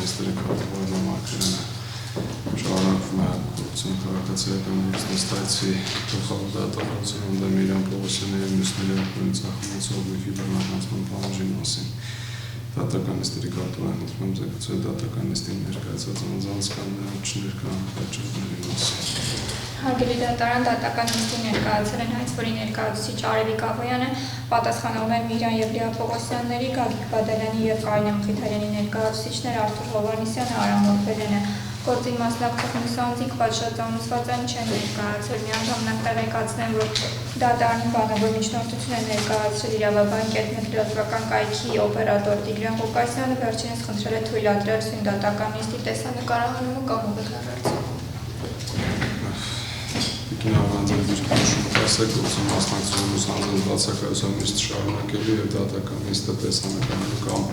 նստերի կարգավորման շարունակվում է գործում քաղաքացիական նստայցի գլխավոր դատախազությունը Դեմիրյան Պողոսյանի և մյուսների ակտորից ախմացող լիքի բռնականացման պահանջի մասին։ Դատական նստերի կարգավորման խնդրում զեկուցել դատական նստին ներկայացված անձանց կամ նրանց չներկայ պատճառների մասին։ Հարգելի դատարան, դատական նիստին ներկայացել են հայցվորի ներկայացուցիչ Արևիկ Աղոյանը, պատասխանողներ Միրան և Լիա Պողոսյանների, Գագիկ Բադալյանի և Կարինե Մխիթարյանի ներկայացուցիչներ Արթուր Հովհաննիսյանը, Արամ Ողբերյանը։ Գործին մասնակցող մյուս անձինք պատժամիջոցին չեն ներկայացել, միանգամայն տեղեկացնեմ, որ դատարանի բանավոր միջնորդություն է ներկայացրել իրավաբան Կետմետ լրատվական կայքի օպերատոր Տիգրան Ղուկասյանը, վերջինս խնդրել է թույլատրել սույն դատական նիստի տեսանկարահանումը կամ ուղղագրել։ Կինավանձերի դիրքորոշումը տասը գործում մասնակցող ուսանձնի բացակայության նիստ շարունակելու և դատական նիստը տեսանկարահանելու կամ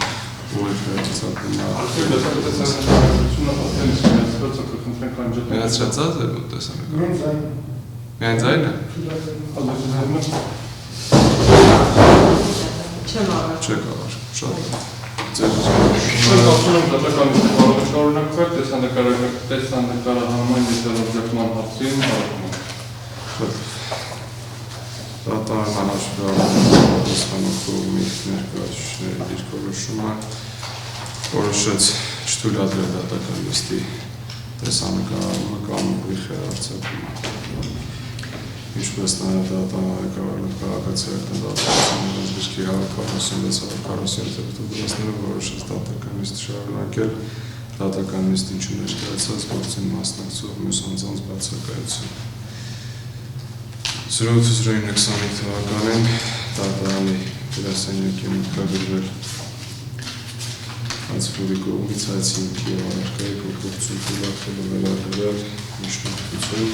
Դատարան անհաշվառության կողմի ներկայացուցիչների դիրքորոշումը որոշեց չթույլատրել դատական նիստի տեսանկարահանումը կամ ուղիղ հեռարձակումը։ Ինչպես նաև դատարանի ղեկավարը քաղաքացիական դատախազությունների դիրքի 146-147 թվականները որոշեց դատական նիստ շարունակել դատական նիստին չներկայացած գործին մասնակցող մյուս անձանց բացակայություն։ 08/25 թվականին դատարանի գրասենյակի մուտքագրվել հայցվորի կողմից հայցինքի և առարկայի փոփոխություն թույլատրելու վերաբերյալ միջնորդություն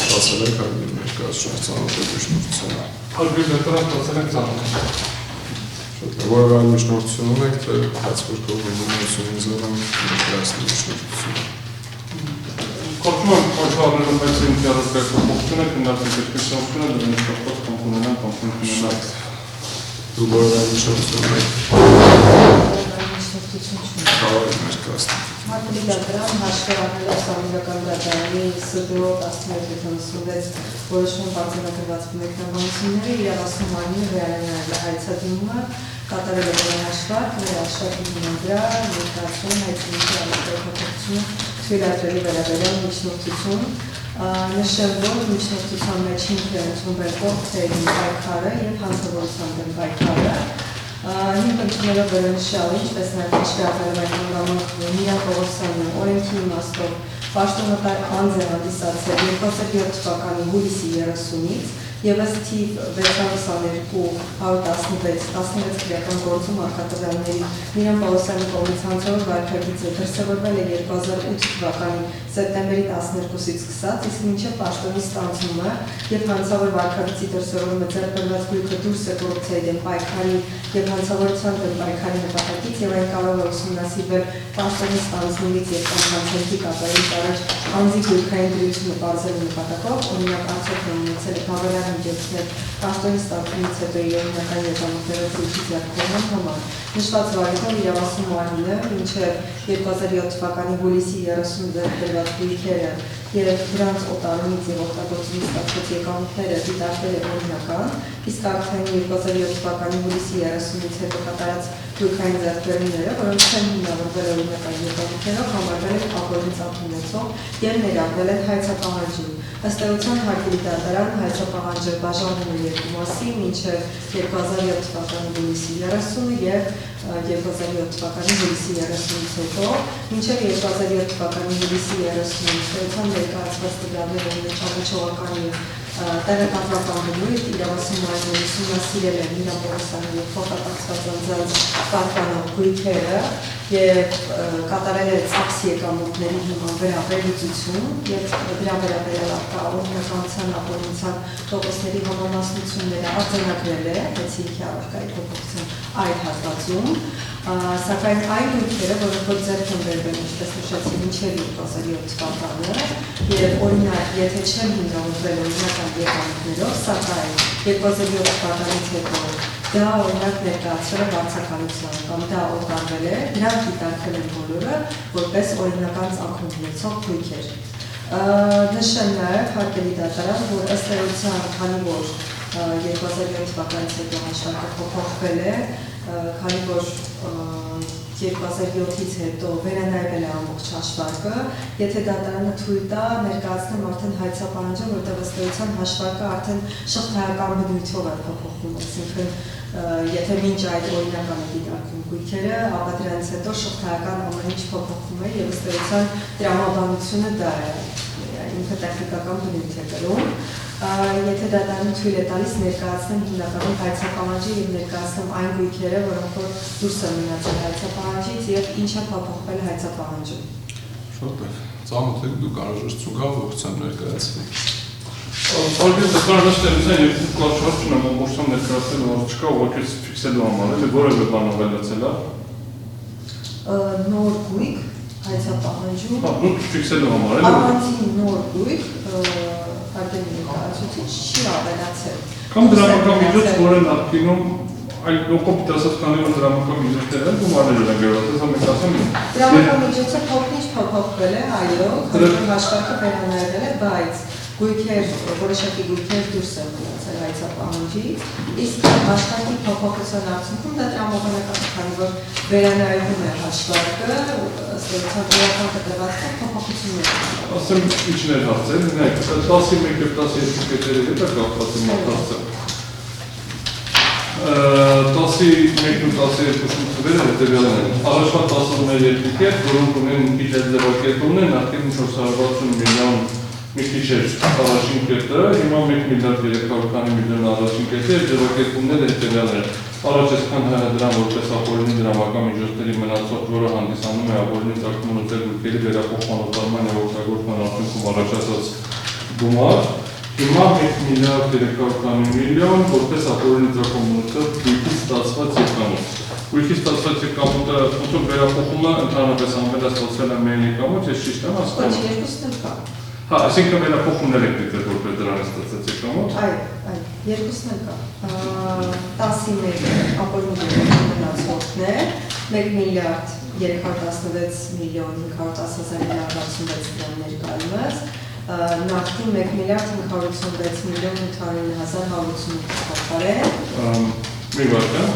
ստացել եք հարգելի ներկայացուցիչ ծանոթ միջնորդությունը։ Հարգելի դատարան ստացել եք ծանոթ։ Որով այլ միջնորդություն ունեք, թե հայցվոր կողմի նույնությունին զորում ներկայացնի միջնորդությունը։ Կոչում եմ պաշտպանելու հայցինքի առարկայի փոփոխությունը, քննարկել կրկնությունը, դրանից կապված կամ ունենան կամ չունենան։ Դու որով այլ միջնորդություն ունեք։ Կարող եք ներկայացնել։ Հարգելի դատարան, հաշվի առնելով Սահմանադրական դատարանի ՍԴՕ 1176 որոշման պարզաբանված մեկնաբանությունները իրավասու մարմինը վերանայել է հայցադիմումը, կատարել է հաշվարկ, հաշվարկի հիմնադրա, ներկայացում հայցինքի առարկայի փոփոխությունը թույլատրելի վերաբերյալ միջնորդություն, նշել, որ միջնորդության մեջ հիմքը ընդունվել կողմերի պայքարը և հանցավորության դեմ պայքարը, հիմք ընդունելով վերոնշյալ, ինչպես նաև հաշվի առնելով այդ հանգամանք Միրան Պողոսյանը օրենքի իմաստով պաշտոնատար անձ է հանդիսացել 2007 թվականի հուլիսի 30-ից և ըստ թիվ 622-116 քրեական գործում արկատվյանների Միրան Պողոսյանի կողմից հանցավոր վարքագիծը դրսևորվել է 2008 թվականի սեպտեմբերի 12-ից սկսած, իսկ մինչև պաշտոնի ստանձնումը և հանցավոր վարքագիծի դրսևորումը ձեռք բերված գույքը դուրս է կոռուպցիայի դեմ պայքարի և հանցավորության դեմ պայքարի նպատակից և այն կարող է ուսումնասիրվել պաշտոնի ստանձնումից և կանխարգելքի կատարելուց առաջ անձի գույքային դրությունը պարզելու նպատակով, օրինակ արդյոք ունեցել է բավարար միջոցներ պաշտոնի ստանձնումից հետո իր օրինական եկամուտներով զույգի ձեռքբերման համար։ Նշված վարույթով իրավասու մարմինը մինչև 2007 թվականի հուլիսի 30 ձեռքբերված գույքերը և դրանց օտարումից և օգտագործումից ստացված եկամուտները դիտարկվել է օրինական, իսկ արդեն 2007 թվականի հուլիսի 30-ից հետո կատարած գույքային ձեռքբերումները, որոնք չեն հիմնավորվել օրինական եկամուտներով, համարվել են ապօրինի ծախս ունեցող և ներառվել են հայցապահանջին։ Ըստ էության հարգելի դատարան հայցապահանջը բաժանվում է երկու մասի, մինչև 2007 թվականի հուլիսի 30-ը և 2007 թվականի հուլիսի 30-ից հետո, մինչև 2007 թվականի հուլիսի 30-ից հետո ներկայացված տվյալները միջամտողական և տեղեկատվական բնույթ իրավասու մարմինը ուսումնասիրել է Միրան Պողոսյանի և փոխկապակցված անձանց պարկանող գույքերը և կատարել է ծախս եկամուտների հիման վրա վերլուծություն և դրա վերաբերյալ առկա օրինականության ապօրինության տոկոսների համամասնությունները արձանագրել է հայցինքի առարկայի փոփոխության այդ հատվածում, Սակայն այն գույքերը, որոնք որ ձեռք են բերվել, ինչպես նշեցի, մինչև 2007 թվականը, եւ օրինակ, եթե չեն հիմնավորվել օրինական եկամուտներով, սակայն 2007 թվականից հետո դա օրինակ ներկայացվել է վարձակալության կամ դա օգտվել է, նրանք դիտարկել են բոլորը որպես օրինական ծագում ունեցող գույքեր։ Նշեմ նաև հարգելի դատարան, որ ըստ էության, քանի որ 2007 թվականից հետո հաշվարկը փոփոխվել է, քանի որ 2007-ից հետո վերանայվել է ամբողջ հաշվարկը, եթե դատարանը թույլ տա, ներկայացնեմ արդեն հայցապահանջը, որտեղ ըստ էության հաշվարկը արդեն շղթայական բնույթով է փոփոխվում, այսինքն եթե մինչ այդ օրինական է դիտարկվում գույքերը, ապա դրանից հետո շղթայական ամեն ինչ փոփոխվում է եւ ըստ էության տրամաբանությունը դա է, ինքը տեխնիկական բնույթ է կրում։ Եթե դատարանը թույլ է տալիս ներկայացնեմ հիմնականում հայցապահանջը եւ ներկայացնեմ այն գույքերը, որոնք որ դուրս են մնացել հայցապահանջից եւ ինչ է փոփոխվել հայցապահանջում։ Շատ է։ Ծանոթ եք դուք անհրաժեշտություն կա ողջույն ներկայացնի։ Ալբերտ դատարանաշտերության երկու կարգավորություն եմ ամբողջությամբ ներկայացնել, որ չկա ուղղակի ֆիքսելու համար, էլի որևէ բան ավելացել է։ Նոր գույք հայցապահանջում։ Հա, ֆիքսելու համար, էլի։ Առանցին նոր գույք հարգելի ներկայացուցիչ չի ավելացել։ Կամ դրամական միջոց, որը նախկինում այլ կոպիտ ասած քանի որ դրամական միջոցները են գումարներ են գրված, ես ամեն ասեմ։ Դրամական միջոցը փոքր-ինչ փոփոխվել է, այո, քանի որ հաշվարկը վերանայվել է, բայց գույքեր, որոշակի գույքեր դուրս են մնացել հայցապահանջից, իսկ հաշվարկի փոփոխության արդյունքում դա տրամաբանական է, քանի որ վերանայվում է հաշվարկը, ըստ էության դրական կտրվածքը փոփոխություններ են։ Ասեմ ինչներ հարցեր, նայեք, 11 եւ 12 կետերի հետ է կապված իմ հարցը։ 11 ու 12 թվերը հետևյալն են։ Առաջվա 10-ը երկու կետ, որոնք ունեն քիչ ձևակերպումներ, նախկինում 460 միլիոն մի քիչ էր առաջին կետը, հիմա 1 միլիարդ 300 միլիոն առաջին կետը եւ ձևակերպումները հետևյալն են։ Առաջ այսքան դրամ որպես ապօրինի դրամական միջոցների մնացող, որը հանդիսանում է ապօրինի ծագում ունեցել գույքերի վերափոխման օգտագործման եւ օգտագործման արդյունքում առաջացած գումար, հիմա 1 միլիարդ 300 միլիոն որպես ապօրինի ծագում ունեցել գույքի ստացված եկամուտ։ Գույքի ստացված եկամուտը ոնց վերափոխումը ընդհանրապես ամենաստացվել է միայն եկամուտ, ես ճիշտ եմ հասկանում։ Ոչ, երկուսն էլ կա։ Հա, այսինքն վերափոխումներ եք դիտել որպես դրանից ստացած եկամուտ։ Այո, երկուսն էլ կա։ 11 ապօրինի մնացորդն է, 1 միլիարդ 316 միլիոն 510 հազար 966 դրամ ներկայումս, նախկին 1 միլիարդ 586 միլիոն 809 հազար 188 փոխարեն։ Մի վարքան,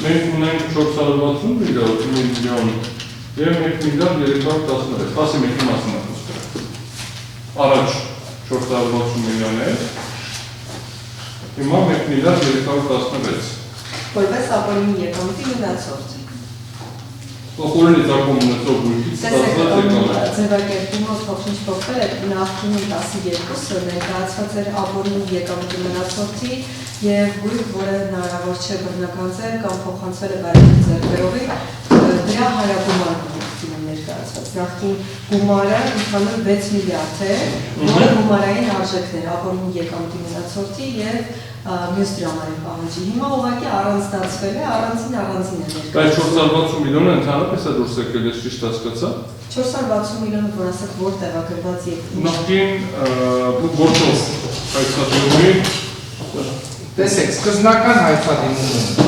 մենք ունենք 460 միլիոն եւ 1 միլիարդ 316, 11-ի մասին է խոսքը։ Առաջ 460 միլիոն էր, հիմա 1 միլիարդ 316։ Որպես ապօրինի եկամուտի մնացորդ։ Ապօրինի ծագում ունեցող գույքից ստացված եկամուտ։ Ձևակերպումը փոքր-ինչ փոխվել է, նախկինում 12-ը ներկայացված էր ապօրինի եկամուտի մնացորդի եւ գույք, որը հնարավոր չէ բռնականցել կամ փոխանցվել է բարեկամի ձեռքբերողի, դրա հարագումարն է ներկայացված։ Նախկին գումարը ընդհանուր 6 միլիարդ է, որը գումարային արժեքն էր ապօրինի եկամուտի մնացորդի եւ մյուս դրամային պահանջի։ Հիմա ուղղակի առանձնացվել է, առանձին է ներկայացված։ Բայց 460 միլիոնը ընդհանրապես է դուրս եկել, ես ճիշտ հասկացա։ 460 միլիոնը, որ ասեք, որ տեղագրված եւ Նախկին գործող հայցադիմումի Տեսեք, սկզբնական հայցադիմումը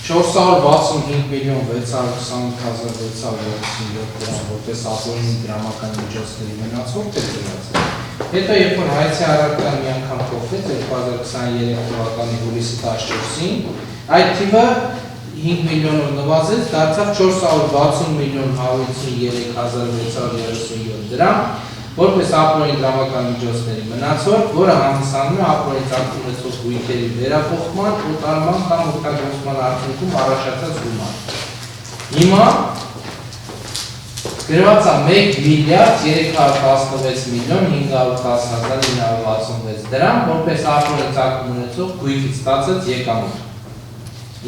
465 միլիոն 625,637 դրամ որպես ապօրինի դրամական միջոցների մնացորդ է ծրացել։ Հետո երբ որ հայցի առարկան մի անգամ փոխվեց 2023 թվականի հուլիսի 14-ին, այդ թիվը 5 միլիոնով նվազեց, դարձավ 460 միլիոն 153,637 դրամ, որպես ապօրինի դրամական միջոցների մնացորդ, որը հանդիսանում է ապօրինի ծագում ունեցող գույքերի վերափոխման, օտարման կամ օգտագործման արդյունքում առաջացած գումար։ Հիմա գրված է 1 միլիարդ 316 միլիոն 510 հազար 966 դրամ, որպես ապօրինի ծագում ունեցող գույքից ստացած եկամուտ։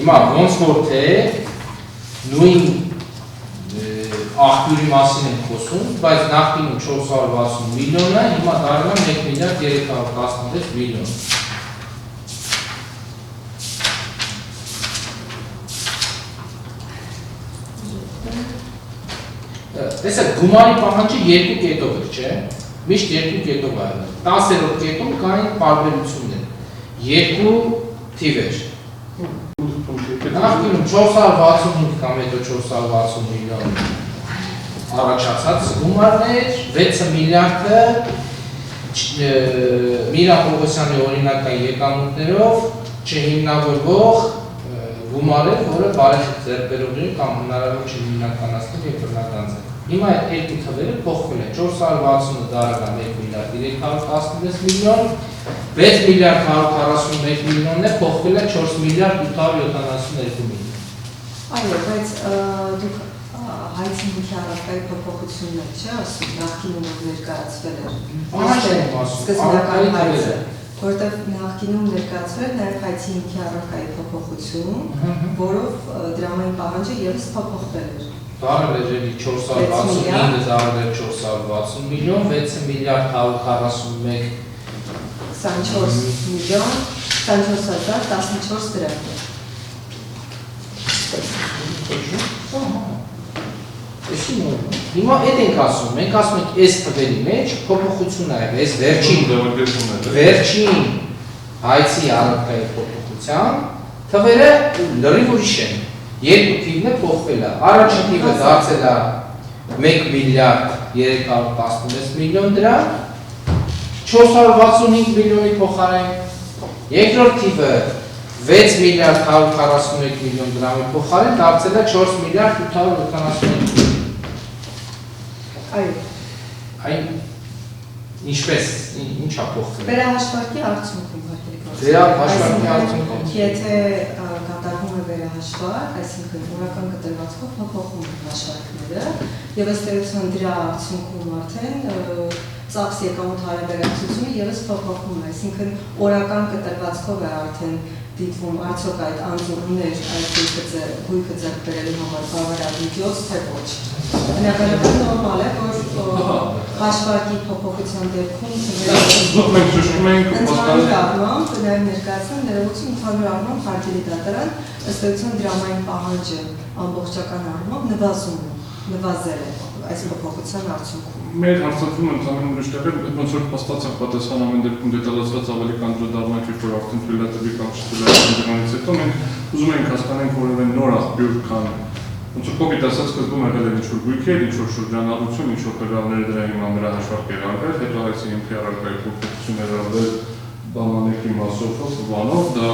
Հիմա ոնց որ թե նույն աղբյուրի մասին ենք խոսում, բայց նախկինում 460 միլիոն է, հիմա դառնում 1 միլիարդ 316 միլիոն։ Տեսեք, գումարի պահանջը երկու կետով էր, չէ՞։ Միշտ երկու կետով է եղել։ 10-րդ կետում կային տարբերություններ։ Երկու թիվեր։ Նախկինում 465 կամ հետո 460 միլիոն առաջացած գումարներ, 6 միլիարդը Միրա Պողոսյանի օրինական եկամուտներով չհիմնավորվող գումար է, որը բարեխիղճ ձեռքբերողներին կամ հնարավոր չի հիմնականացնել եւ բռնականացնել։ Հիմա այդ երկու թվերը փոխվել են 460-ը դարական 1 միլիարդ 316 միլիոն, 6 միլիարդ 141 միլիոնն է փոխվել է 4 միլիարդ 872 միլիոն։ Այո, բայց դուք հայցի հիմքի առարկայի փոփոխություններ չէ, ասում նախկինում ներկայացվել էր։ Սկզբնական հայցը, որտեղ նախկինում ներկայացվել էր նաև հայցի հիմքի առարկայի փոփոխություն, որով դրամային պահանջը ևս փոփոխվել էր։ Դարել էր 465-ը դարել էր 460 միլիոն, 6 միլիարդ 141 24 միլիոն 24,014 դրամ։ Հիմա այդ ենք ասում, մենք ասում ենք այս թվերի մեջ փոփոխություն է, այս վերջին հայցի առարկայի փոփոխության թվերը լրիվ ուրիշ են։ Երկու թիվն է փոխվել է։ Առաջին թիվը դարձել է 1 միլիարդ 316 միլիոն դրամ, 465 միլիոնի փոխարեն։ Երկրորդ թիվը 6 միլիարդ 141 միլիոն դրամի փոխարեն դարձել է 4 միլիարդ 871 միլիոն։ Այո։ Այն ինչպես ինչա փոխվել։ Վերահաշվարկի արդյունքում հաշվարկի արդյունքում։ Եթե կատարվում է վերահաշվարկ, այսինքն օրական կտրվածքով փոփոխում են հաշվարկները, եւ ըստ էության դրա արդյունքում արդեն ծախս եկամուտ հարաբերակցությունը եւս փոփոխում է, այսինքն օրական կտրվածքով է արդեն դիտվում արդյոք այդ անձուղներ այդ գույքը ձեռք բերելու համար բավարար միջոց թե ոչ։ Բնականաբար նորմալ է, որ հաշվարկի փոփոխության դեպքում ընդհանուր առմամբ նաև ներկայացնում ներողություն ընդհանուր առմամբ հարկերի դատարան ըստ էության դրամային պահանջը ամբողջական առմամբ նվազել է այս փոփոխության արդյունքում։ Մեր հարցակումը ընդհանուր ուրիշտեղ է, ոնց որ փաստացավ պատասխան ամեն դեպքում դետալացված ավելի կանդրադառնանք, երբ որ արդեն թույլատրվի կամ չթույլատրվի դրանից հետո մենք ուզում ենք հասկանանք որևէ նոր աղբյուր քան ոնց որ կոպիտ ասած սկզբում եղել էր ինչ-որ գույքեր, ինչ-որ շրջանառություն, ինչ-որ տվյալներ դրա հիման վրա հաշվարկ եղել, հետո հայցի հիմքի առարկայի փոփոխություններ արվել բանանեկի մասով բանով, դա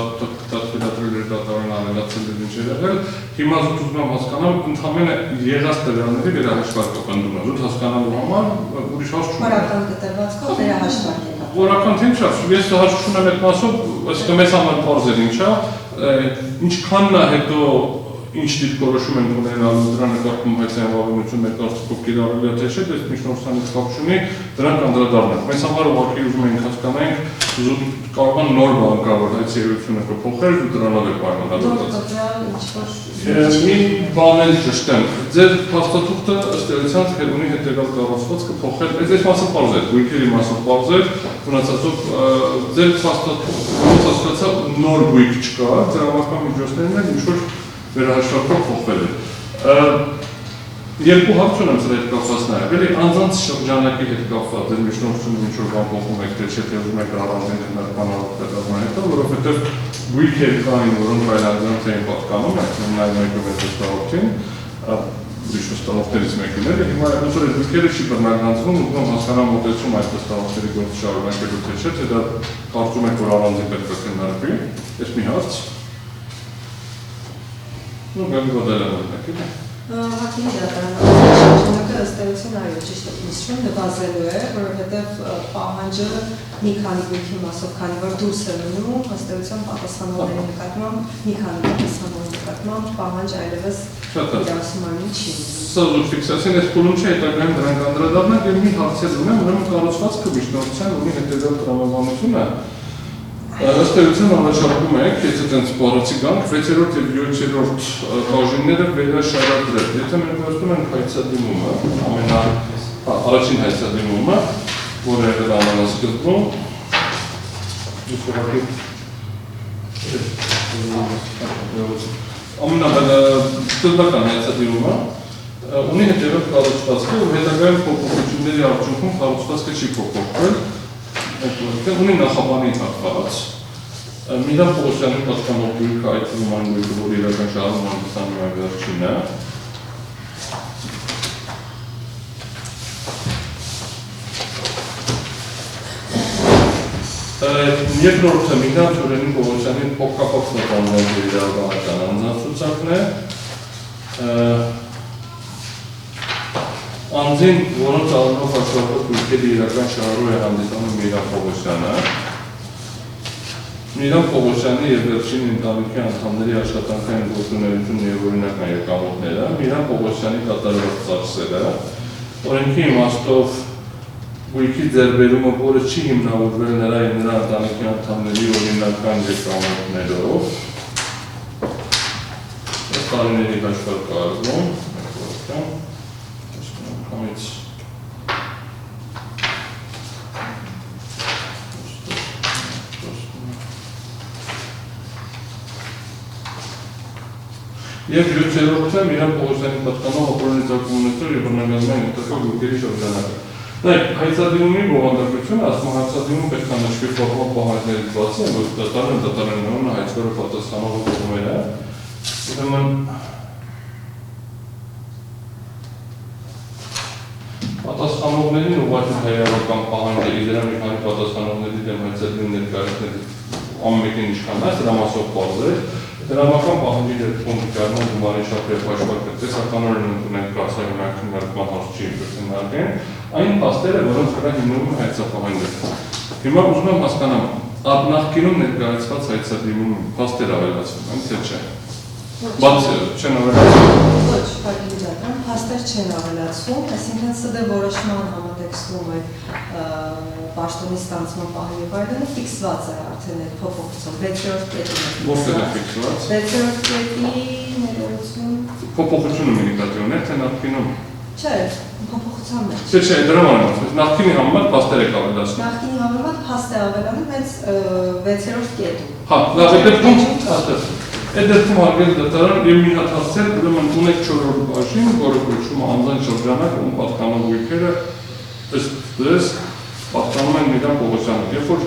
թույլատրել էր դատարանը ավելացել էր ինչ եղել։ Հիմա զուտ ուզում եմ հասկանալ ընդամենը եղած տվյալների վերահաշվարկը պնդում է, զուտ հասկանալու համար ուրիշ հարց չունեմ։ Օրական կտրվածքով վերահաշվարկ է։ Օրական թե ինչա, ես հարց չունեմ այդ մասով, այսինքն մեզ համար պարզ էր ինչա, ինչքանն է հետո ինչ դիրքորոշում են ունենալու դրա նկատմամբ հայցային վավերություն մեր կարծիքով կիրառելի է թե չէ, դες միջնորդանից կապ չունի, դրան կանդրադառնանք։ Մենք համար ուղղակի ուզում ենք հասկանանք, կարող է նոր բան կա, որ հայցի երևությունը կփոխել ու դրանով է պայմանավորված։ Մի բան էլ ճշտեմ, ձեր փաստաթուղթը ըստ էության ունի հետևյալ կառուցվածքը փոխել, այս մասը պարզ է, գույքերի մասը պարզ է, մնացածով ձեր փաստաթուղթը նոր գույք չկա, դրամական միջոցներն են ինչ-որ վերահաշվարկով փոխվել է։ Երկու հարց ունեմ սրա հետ կապված նաև, էլի անձանց շրջանակի հետ կապված, ձեր միջնորդությունը ինչ-որ բան փոխում եք, թե չէ, թե ուզում եք առանձին բանալով պետական հետո, որովհետև գույքեր կային, որոնք այլ անձանց էին պատկանում, այսինքն նաև մեկը մեր վստահողքին, ուրիշ վստահողքներից մեկին էր, հիմա ոնց որ այդ գույքերը չի բռնականացվում, ուզում եմ հասկանալ մոտեցում այդ վստահողքերի գործ շարունակելու թե չէ, թե դա կարծում եք, որ առանձին պետք է քննարկվի, այս մի հարց։ Ну, как бы вода такая. Հակին դատարանական ըստ էության այո ճիշտ է նշվում նվազելու է, որովհետև պահանջը մի քանի գույքի մասով, քանի որ դուրս է մնում, ըստ էության պատասխանողների նկատմամբ, մի քանի պատասխանողների նկատմամբ պահանջ այլևս իրացումային չի։ Սա զուտ ֆիքսացիան այս փուլում չէ, հետագայում դրանք անդրադառնանք եւ մի հարց ունեմ, ուրեմն կառուցվածքը միջնորդության ունի հետեւյալ տրամաբանությունը։ Ըստ էության առաջարկում եք, եթե տենց բառացի գանք, 6-րդ եւ 7-րդ բաժինները վերաշարադրել։ Եթե մենք վերցնում ենք հայցադիմումը, առաջին հայցադիմումը, որը եղել է ամենասկզբում, ամենասկզբական հայցադիմումը, ունի հետևյալ կառուցվածքը, որ հետագայում փոփոխությունների արդյունքում կառուցվածքը չի փոփոխվել, ունի նախաբանի հատված։ Միլան Պողոսյանի պատկանող գույքը այդ թվում այն գույքը, որ իրական շահում հանդիսանում է վերջինը։ Երկրորդը Միլան Սուրենի Պողոսյանի փոխկապակցն է կանոնների իրավաբանական անձնացուցակն է։ Անձին, որոնց առնով հաշվարկված գույքերի իրական շահառու է հանդիսանում Միլան Պողոսյանը, Միլան Պողոսյանի և վերջին ընտանիքի անդամների աշխատանքային գործունեությունն և օրինական եկամուտները, Միլան Պողոսյանի կատարված ծախսերը, օրենքի իմաստով գույքի ձեռբերումը, որը չի հիմնավորվել նրա և նրա ընտանիքի անդամների օրինական եկամուտներով, տարիների հաշվարկ արվում, Եվ յոթերորդը Միլան Պողոսյանի պատկանող ապօրինի ծագումնեցոր և բռնագազման հետաքող գույքերի շրջանակը։ Նայեք, հայցադիմումի բովանդակությունը, ասում հայցադիմում պետք է նշվի ֆորմալ պահանջներից բացի, որ դատարաններում հայցվորը պատասխանողը կողմերը, ուրեմն պատասխանողներին ուղղակի հայրական պահանջը դրա մի քանի պատասխանողների դեմ հայցադիմում ներկայացնելիս ամենքին ինչքան է, դրա մասով պարզ է, դրամական պահանջի դեպքում դիկարման գումարի շապ և հաշվարկը տեսականորեն ընդունենք կասայունական մերկման հարց չի կրտնարգեն, այն պաստերը, որոնց վրա հիմնում է հայցապահանջը։ Հիմա ուզում եմ հասկանամ, նախկինում ներկայացված հայցադիմում պաստեր ավելացվում են, թե չէ։ Բայց չեն ավելացվում։ Ոչ, հարգելի դատարան, փաստեր չեն ավելացվում, այսինքն ՍԴ որոշման համատեքստում այդ պաշտոնի ստանձնման պահի վայրը ֆիքսված է արդեն այդ փոփոխությամբ 6-րդ կետում։ Որտեղ է ֆիքսված։ 6-րդ կետի ներողություն։ Փոփոխությունը մինիկատիոն է, թե նախկինում։ Չէ, փոփոխության մեջ։ Չէ, դրա համար նախկինի համեմատ փաստեր եք ավելացնում։ Նախկինի համեմատ փաստ է ավելանում հենց 6-րդ կետում։ Հա, լավ, այդ դեպքում հարգելի դատարան եւ մի հատ հասցել, ուրեմն ունեք 4-րդ բաժին, որը կոչվում է անձանց շրջանակ, ում պատկանող գույքերը ըստ պատկանում են Միլան Պողոսյանին։ Երբ որ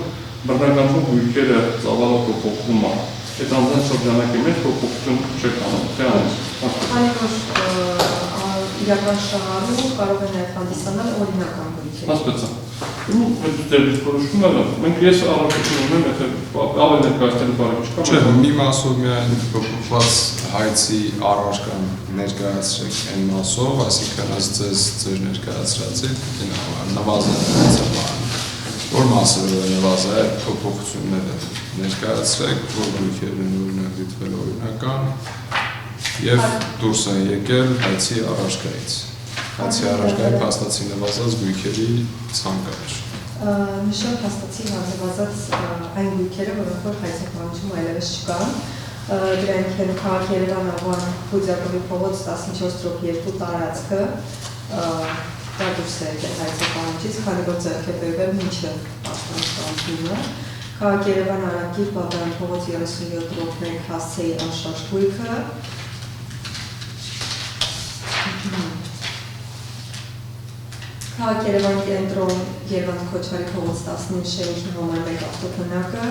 բռնականություն գույքերը ծավալով փոխվում է, այդ անձանց շրջանակի մեջ փոփոխություն չեք անում, թե անում։ Քանի որ իրական շահառու կարող է նաև հանդիսանալ օրինական գույքեր։ Հասկացա։ Այդ դեպքից որոշվում է լավ։ Մենք ես առաքություն ունեմ, եթե ավելի ներկայացնելու բարի չկա։ Չէ, մի մասով միայն փոփոխված հայցի առարկան ներկայացրեք այն մասով, այսինքն ըստ ձեր ներկայացրածի նվազել է հայցապահան։ Որ մասով նվազել է փոփոխությունները ներկայացրեք, որ գույքերն օրինակ դիտվել օրինական և դուրս են եկել հայցի առարկայից։ Հայցի առարկայի փաստացի նվազած գույքերի ցանկաճ։ Նշել փաստացի նվազած այն գույքերը, որոնք որ հայցապահանջում այլևս չկան։ Դրանք են քաղաք Երևան Ավան Բուդյակովի փողոց 14/2 տարածքը, դա դուրս է եկել հայցապահանջից, քանի որ ձեռք է բերվել մինչև պաշտոնի ստանձնումը։ Քաղաք Երևան Արագիր Բաղդան փողոց 37/1 հասցեի անշարժ գույքը։ Քաղաք Երևան կենտրոն Երևան Քոչարի փողոց 19 շենքի համար 1 ավտոքնակը,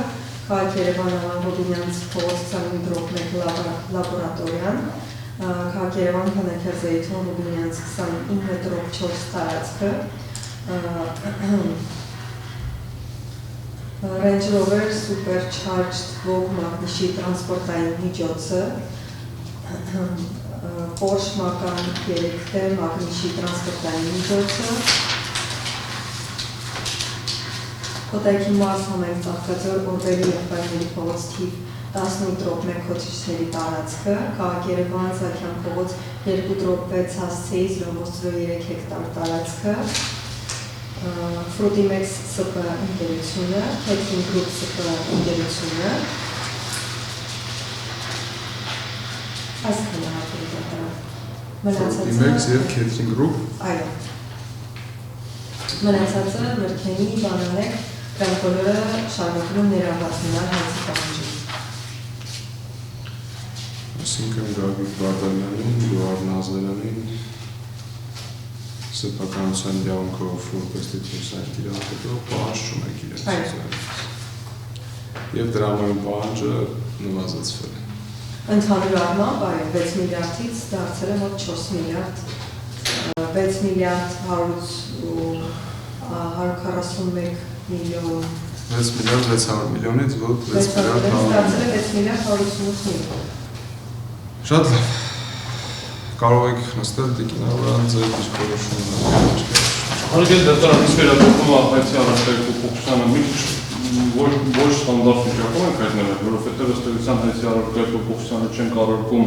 Քաղաք Երևան Ավան Ռոբինյանց փողոց 25/1 լաբորատորիան, Քաղաք Երևան Քանաքյար Զեյթուն Ռոբինյանց 29/4 տարածքը, Range Rover Supercharged Vogue մագնիշի տրանսպորտային միջոցը, Porsche Macan 3T մագնիշի տրանսպորտային միջոցը, Կոտայքի մարզ համայնք Ծաղկաձոր Օրբելի եղբայրների փողոց թիվ 18/1 քոչիչների տարածքը, Քաղաք Երևան Զաքյան փողոց 2/6 հասցեի 0.03 հեկտար տարածքը, Fruitimex SP ընկերությունը, Catering Group SP ընկերությունը, այսքանը հատուկ դատարան։ Fruitimex և Catering Group։ Այո։ Մնացածը Մրգենի, Բանանեք, դրանք բոլորը շարունակում են ներառվածնալ հայցի պահանջին։ Այսինքն Գագիկ Վարդանյանին, Գոհար Նազարյանին սեփականության իրավունքով որպես դիտորսային իրավունքով պահանջ չունեք իրենց։ Եվ դրա համար պահանջը նվազեցվել է։ Ընդհանուր առմամբ, այո, 6 միլիարդից դարձել է մոտ 4 միլիարդ, 6 միլիարդ 141 միլիոն։ 6 միլիարդ 600 միլիոնից ոտ 6 միլիարդ 100 դարձել է 6 միլիարդ 188 միլիոն։ Շատ լավ։ Կարող եք նստել Տիկինավան ձեր դիսկորոշումը։ Հարգել դատարանից վերաբերվում աղբայցի առաջարկի փոփոխությանը մի քիչ ոչ ստանդարտ վիճակում ենք հայտնվել, որովհետև ըստ էության հայցի առաջարկի փոփոխությանը չեն կարողում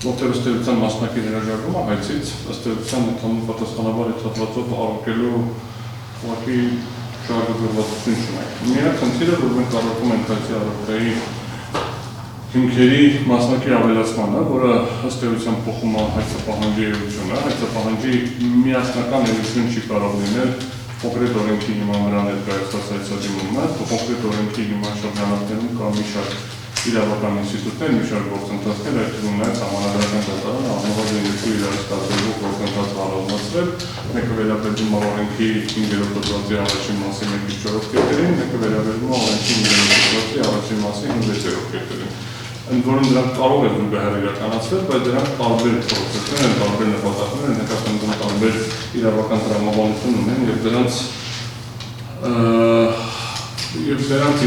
որտեղ ըստ էության մասնակի հրաժարվում հայցից, ըստ էության ընդհանուր պատասխանաբար այդ հատվածով առարկելու ուղղակի շահագրգռվածություն չունենք։ Միակ խնդիրը, որ մենք կարողում ենք հայցի առաջարկի հիմքերի մասնակի ավելացմանը, որը ըստ էության փոխում է հայցապահանջի էությունը, հայցապահանջի միասնական էություն չի կարող լինել կոնկրետ օրենքի հիման վրա ներկայացված հայցադիմումը, կոնկրետ օրենքի հիման շրջանակներում կա մի շարք իրավական ինստիտուտներ, մի շարք գործընթացներ, այդ թվում նաև սահմանադրական դատարանը առնվազն երկու իրարից տարբերվող գործընթաց հարավացրել, մեկը վերաբերվում է օրենքի 5-րդ հոդվածի առաջին մասի 1-4 կետերին, մեկը վերաբերվում է օրենքի 5-րդ հոդվածի առաջին մասի 6-րդ կետերին։ Ընդ որում դրանք կարող է զուգահեռ իրականացվել, բայց դրանք տարբեր պրոցեսներ են, տարբեր նպատակներ են, հետաքրքրում տարբեր իրավական տրամաբանություն ունեն եւ դրանց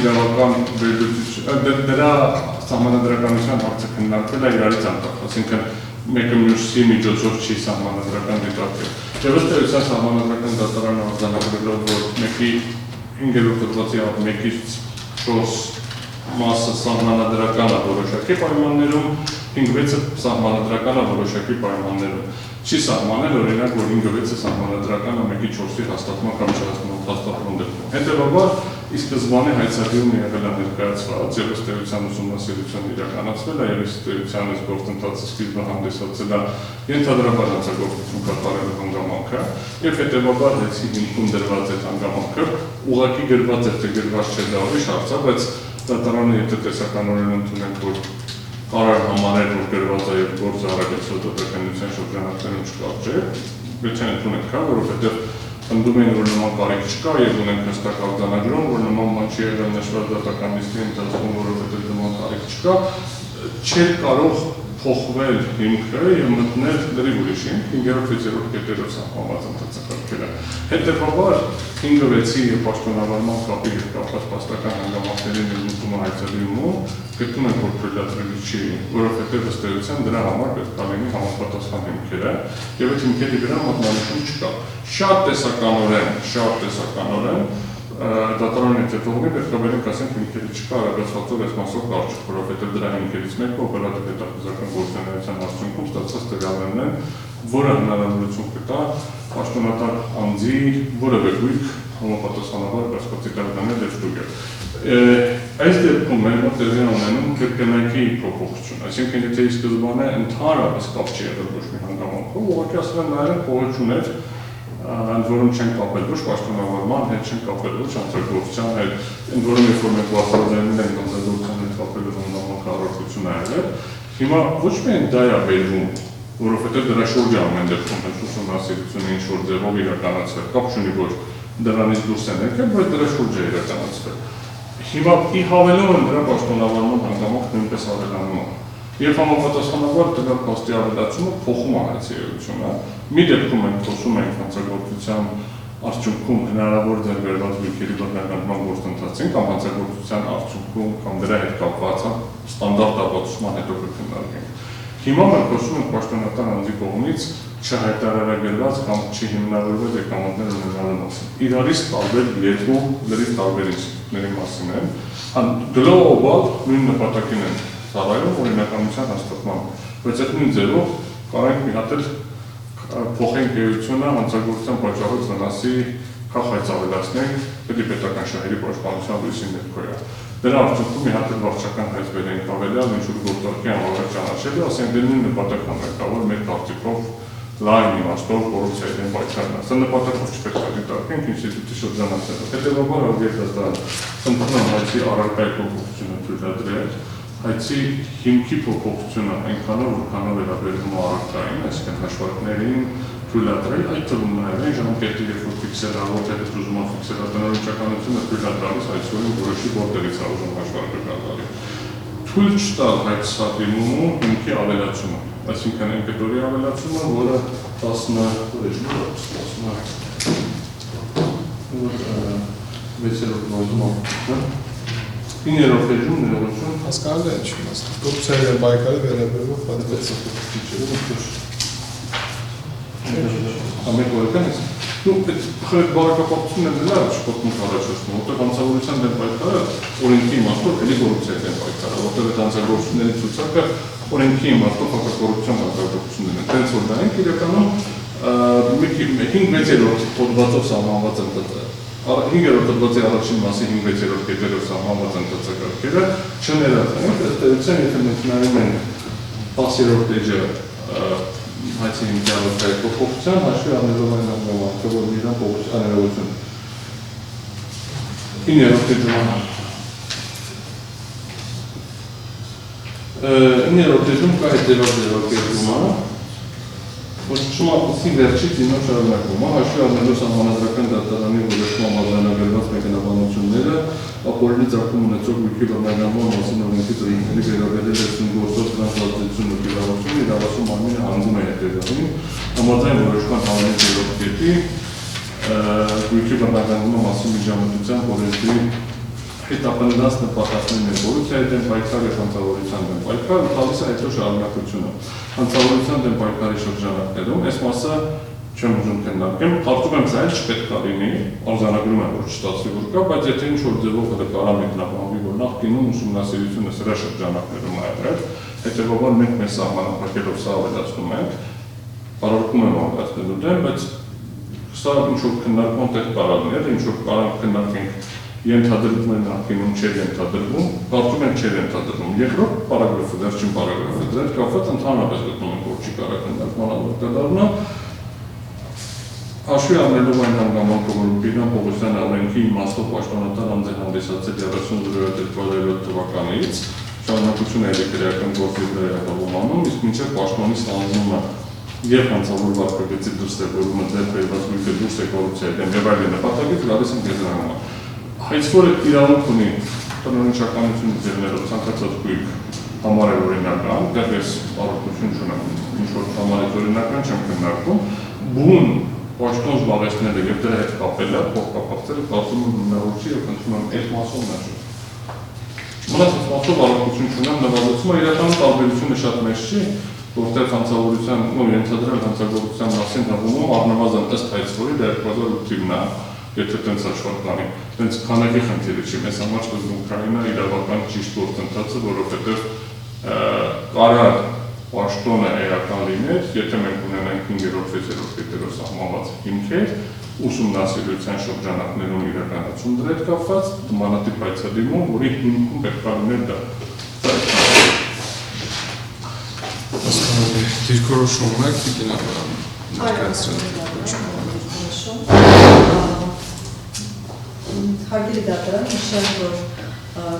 իրավական վերլուծիչ դրա սահմանադրականության հարցը քննարկվել է իրարից անկախ, այսինքն մեկը մյուսի միջոցով չի սահմանադրական դիտարկել։ Եվ ըստ էության սահմանադրական դատարանը արձանագրելով, որ մեկի 5-րդ հոդվածի 1-ից 4 մասը սահմանադրական է որոշակի պայմաններում, 5-6-ը սահմանադրական է որոշակի պայմաններում։ Չի սահմանել օրինակ, որ 5-6-ը սահմանադրական է 1-4-ի հաստատման կամ չհաստատման դեպքում։ Հետևաբար, ի սկզբանե հայցադիմումը եղել է ներկայացված, եւ ըստ էության ուսումնասիրություն իրականացվել է, եւ ըստ էության այս գործընթացը սկիզբը հանդիսացել է ենթադրաբար հանցագործություն կատարելու հանգամանքը, եւ հետևաբար հայցի հիմքում դրված այդ հանգամանքը ուղղակի գրված է, թե գրված չէ, դա ուրիշ հարց է, բայց դատարանը եթե տեսականորեն ընդունենք, որ կարար համարել, որ գրված է եւ գործը արագեցված դատականության շրջանակներում չկարճ է, եթե ընդունենք կա, որովհետեւ ընդդում են, որ նման կարիք չկա եւ ունենք հստակ արձանագրում, որ նման բան չի եղել նշված դատական նիստի ընթացքում, որովհետեւ նման կարիք չկա, չէր կարող փոխվել հիմքը եւ մտնել լրիվ ուրիշ հիմք 5-6 կետերով սահմանված ընթացակարգերը։ Հետևաբար 5-6-ի եւ պաշտոնավարման կապի հետ կապված փաստական հանգամանքների ներմուծումը հայցադիմում գտնում ենք, որ թույլատրելի չի, որովհետեւ ըստ էության դրա համար պետք է լինի համապատասխան հիմքերը եւ այդ հիմքերի վրա մատնանշում չկա։ Շատ տեսականորեն դատարանը եթե թողնի պետք է վերենք ասենք հիմքերի չկա արագացվածով այս մասով կարճ, որովհետև դրա հիմքերից մեկը օպերատիվ հետախուզական գործունեության արդյունքում ստացած տվյալներն են, որը հնարավորություն կտա պաշտոնատար անձի որևէ գույք համապատասխանաբար կասկածի կարգանել եւ ստուգել։ Այս դեպքում մեր մոտ տեղի ունենում կրկնակի փոփոխություն, այսինքն եթե ի սկզբանե ընդհանրապես կապ չի եղել ոչ մի հանգամանքով, ուղղակի ասել են նայել փողոց ուներ ընդ որում չեն կապել ոչ պաշտոնավարման հետ, չեն կապել ոչ հանցագործության հետ, ընդ որում երբ որ մենք վաստակաձայնում ենք հանցագործության հետ կապելու հանգամանքը առողջություն այել, հիմա ոչ միայն դա է բերվում, որովհետև դրա շուրջը ամեն դեպքում հենց ուսումնասիրությունը ինչ-որ ձևով իրականացվել, կապ չունի, որ դրանից դուրս են եկել, բայց դրա շուրջը իրականացվել։ Հիմա ի հավելում դրա պաշտոնավարման հանգամանքը նույնպես ավելանում է։ Եվ համապատասխանաբար դրա փաստի ավելացումը փոխում է հայցի էությունը։ Մի դեպքում մենք խոսում ենք հանցագործության արդյունքում հնարավոր ձեռբերված գույքերի բռնականման գործընթացին կամ հանցագործության արդյունքում կամ դրա հետ կապված ստանդարտ ապացուցման հետո կքննարկենք։ Հիմա մենք խոսում ենք պաշտոնատար անձի կողմից չհայտարարագրված կամ չհիմնավորված եկամուտներ ունենալու մասին։ Իրարից տարբեր երկու լրիվ տարբեր ինստիտուտների մասին են, գլոբալ նույն նպատակին են ծառայում օրինականության հաստատմամբ, բայց այդ նույն ձևով կարող ենք մի հատ էլ փոխենք էությունը հանցագործության պատճառով վնասի քաղաքից ավելացնենք պետական շահերի պաշտպանության լույսի ներքո։ Դրա արդյունքում մի հատ էլ վարչական հայց բերենք ավելյալ ինչ-որ գործարքի անվավեր ճանաչելու, ասենք դե նույն նպատակ համերգավոր մեր կարծիքով լայն իմաստով կոռուպցիայի դեմ պայքարն է։ Սա նպատակով չպետք է դիտարկենք ինստիտուտի շրջանակներով։ Հետևաբար արգելքազդան խնդրում եմ հայցի առարկայի փոփոխությունը թույլատրել, հայցի հիմքի փոփոխությունը այնքանով, որքանով վերաբերվում է առարկային, այսինքն հաշվարկներին, թույլատրել, այդ թվում նաև այն ժամանակետը, երբ որ ֆիքսել աղոթելը ուզում է ֆիքսել տնօրինչականությունը թույլ է տալիս այսօրին որոշի որտեղից է ուզում հաշվարկը կատարել։ Թույլ չտալ այդ սահմանումը հիմքի ավելացումը, այսինքն այն կետորի ավելացումը, որը 6-րդ նոյզում ապուտն 9-րդ էջում ներողություն Հասկանալի է ինչի մասը։ Կոռուպցիայի պայքարը վերաբերող պատվեցը։ Ամեն օրական ես։ Այդ բարակապակցությունն էլ լավ չփոխում առաջացնում, որտեղ հանցավորության դեմ պայքարը օրենքի իմաստով էլի կոռուպցիայի դեմ պայքարը, որտեղ այդ հանցագործությունների ցուցակը օրենքի իմաստով հակակոռուպցիոն հանցագործություններն են։ Տենց որ դրանք իրականում 5-6-րդ հոդվածով սահմանված են 5-րդ հոդվածի առաջին մասի 5-6-րդ կետերով սահմանված են տվյալները չներառվում, ըստ էության եթե մենք նայում ենք 10-րդ էջը հայցի ինտերնետի փոփոխության հաշվի առնելով այն ամենը, որ իրան փոփոխության ներողություն 9-րդ էջում 9-րդ էջում կա հետևյալ կետումը, որ շուտապույցի վերջից դինո շարունակվում է, հաշվի առնելով սահմանադրական դատարանի որոշման արձանագրված մեկնաբանությունները, ապօրինի ծագում ունեցող ույքի բռնագանման մասին օրենքի ծրագրերի վերաբերել գործող տրանսպորտացիոն ու կիրառություն իրավասու մարմինը հանգում է հետևյալին, համաձայն որոշման հանրային երրորդ կետի ույքի բռնագանման մասին միջամտության օրենքի հետապնդած նպատակների էվոլյուցիայի դեմ պայքարի հանցավորության դեմ պայքարը տալիս է հետո շարունակությունը։ Հանցավորության դեմ պայքարի շրջանակներում այս մասը չեմ ուզում քննարկեմ, կարծում եմ սա չպետք է լինի, արձանագրում եմ որ չստացվի որ կա, բայց եթե ինչ-որ ձևով դա կարա մեկնաբանվի, որ նախկինում ուսումնասիրությունը սրա շրջանակներում ա եղել, հետևաբար մենք մեզ սահմանափակելով սա ավելացնում ենք, παρորքում եմ ավելացնելու դեմ, բայց սա ինչ-որ քննարկման տեղ կարա լինել, ինչ-որ կարանք քննարկենք ենթադրվում է նախկինում չէր ենթադրվում, կարծում ենք չէր ենթադրվում։ Երկրորդ պարագրաֆը, վերջին պարագրաֆը, դրա հետ կապված ընդհանրապես գտնում ենք, որ չի կարող քննարկման ավարտելառնա։ Հաշվի առնելով այն հանգամանքը, որ Բիրան Պողոսյանը օրենքի իմաստով պաշտոնատար անձ է հանդիսացել 30/07/2007 թվականից, շարունակությունը էլի քրեական գործի վրա է հավումանում, իսկ մինչև պաշտոնի ստանձնումը եւ հանցավոր վարքագծի դրսևորումը ձեռք բերված ույքը դուրս է կոռուպցիայի դեմ եւ այլ նպատակից գալիս են գեզրանգման։ Այս որը իրավունք ունի տնօրինչականությունից ելնելով ցանկացած գույք համարել օրինական, դեռ ես առողջություն չունեմ, ինչ-որ համարել օրինական չեմ քննարկում, բուն պաշտոն զբաղեցնելը եւ դրա հետ կապելը, փոխկապակցելը կարծում եմ հնարավոր չի եւ խնդրում եմ այդ մասով նշել։ Մնացած մասով առողջություն չունեմ, նվազեցումը իրականում տարբերությունը շատ մեծ չի, որտեղ հանցավորության ու ենթադրյալ հանցագործության մասին հղումում առնվազն ըստ այս որի 2008-ին է, եթե տենց աշխատանի, տենց քանակի խնդիրը չի, մեզ համար Ուկրաինա իրավական ճիշտ գործընթացը, որովհետև կարա պաշտոնը էական լիներ, եթե մենք ունենանք 5-րդ 6-րդ կետերով սահմանված հիմքեր, ուսումնասիրության շրջանակներում իրականացում դրա հետ կապված, դմանատիպ հայցադիմում, որի հիմքում պետք է լիներ դա։ Դիրքորոշում եք տիկինավարան ներկայացրել։ Հարգելի դատարան, նշեմ, որ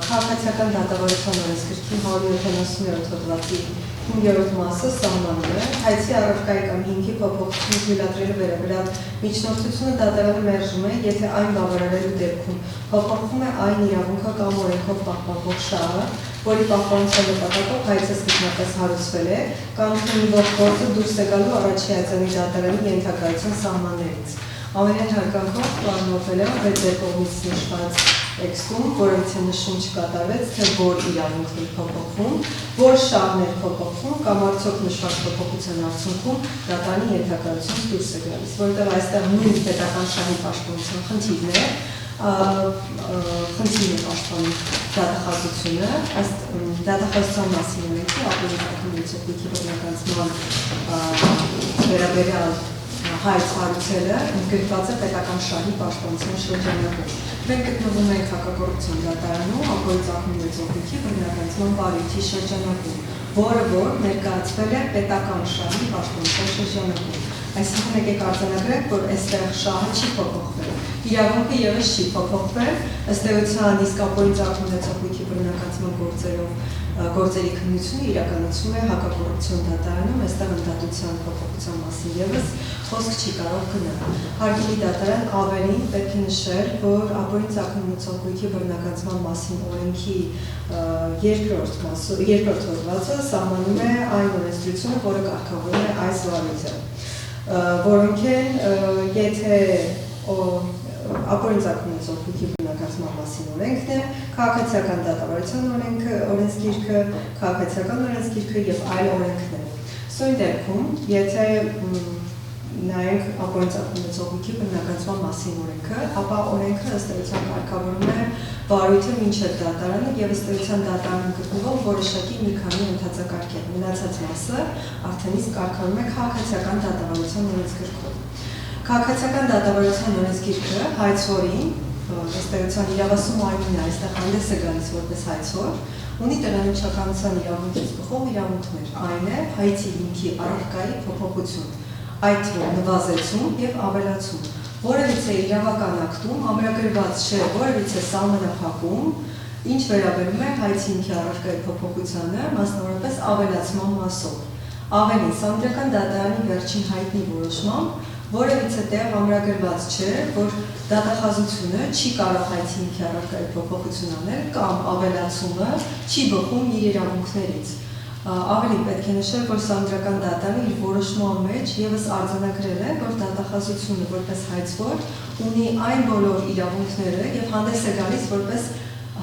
քաղաքացիական դատավարության օրենսգրքի 170-րդ հոդվածի 5-րդ մասը սահմանում է հայցի առարկայի կամ հիմքի փոփոխությունը թույլատրելու վերաբերյալ միջնորդությունը դատարանը մերժում է, եթե այն բավարարելու դեպքում փոփոխվում է այն իրավունքը կամ օրենքով պահպանվող շահը, որի պահպանության նպատակով հայցը սկզբնապես հարուցվել է, կամ քննվող գործը դուրս է գալու առաջիացանի դատարանի ենթակայության սահմաններից։ Ամենայն հարգանքով պլանավորվել է այդ ձեր կողմից նշված տեքստում, որից նշում չկատարվեց, թե որ իրավունքն է փոփոխվում, որ շահն է փոփոխվում կամ արդյոք նշված փոփոխության արդյունքում դատարանի ենթակայությունից դուրս է գալիս, որովհետև այստեղ նույն պետական շահի պաշտպանության խնդիրն է, պաշտպանի դատախազությունը, ըստ դատախազության մասին ունեցի, ապօրինական ուսուցիչի բռնականացման վերաբերյալ հայց հարուցելը ընդգրկված է պետական շահի պաշտպանության շրջանակում։ Մենք գտնվում ենք հակակոռուպցիոն դատարանում, ապօրինի ծագումի ուսուցիչի բռնականացման բարույթի շրջանակում, որը որ ներկայացվել է պետական շահի պաշտպանության շրջանակում։ Այսինքն եկեք արձանագրենք, որ այստեղ շահը չի փոփոխվել, իրավունքը ևս չի փոփոխվել, ըստ էության իսկ ապօրինի ծագումի ուսուցիչի բռնականացման գործերով գործերի քննությունը իրականացում է հակակոռուպցիոն դատարանում, այստեղ ընդդատության փոփոխության մասին եւս խոսք չի կարող գնալ։ Հարգելի դատարան, ավելին պետք է նշել, որ ապօրինի ծագումնոցողույթի բռնականացման մասին օրենքի երկրորդ հոդվածը սահմանում է այն օրենսդրությունը, որը կարգավորում է այս վարույթը, որոնք են, եթե ապօրինի ծագումնոցողույթի բռնականացման մասին օրենքն է, քաղաքացիական դատավարության օրենսգիրքը, քաղաքացիական օրենսգիրքը եւ այլ օրենքներ։ Սույն դեպքում, եթե նայենք ապօրինի ծագումնոցողույթի բռնականացման մասին օրենքը, ապա օրենքը ըստ էության կարգավորում է վարույթը մինչև դատարանը եւ ըստ էության դատարանում գտնվող որոշակի մի քանի ընթացակարգեր։ Մնացած մասը արդեն իսկ կարգավորում է քաղաքացիական դատավարության օրենսգիրքով։ Քաղաքացիական դատավարության օրենսգիրքը հայցորին, ըստ էության իրավասու մարմինը այստեղ հանդես է գալիս որպես հայցոր, ունի տեղանուչականության իրավունքից բխող իրավունքներ, այն է հայցի հիմքի առարկայի փոփոխություն, այդ թվում նվազեցում եւ ավելացում, որևիցե իրավական ակտում ամրագրված չէ որևիցե սահմանափակում, ինչ վերաբերում է հայցի հիմքի առարկայի փոփոխությանը, մասնավորապես ավելացման մասով։ Ավելին, Սահմանադրական դատարանի վերջին հայտնի որոշմամբ որևիցե տեղ ամրագրված չէ, որ դատախազությունը չի կարող հայցի հիմքի առարկայի փոփոխություն անել կամ ավելացումը չի բխում իր իրավունքներից։ Ավելի պետք է նշել, որ Սահմանադրական դատարանը իր որոշման մեջ ևս արձանագրել է, որ դատախազությունը որպես հայցվոր ունի այն բոլոր իրավունքները եւ հանդես է գալիս որպես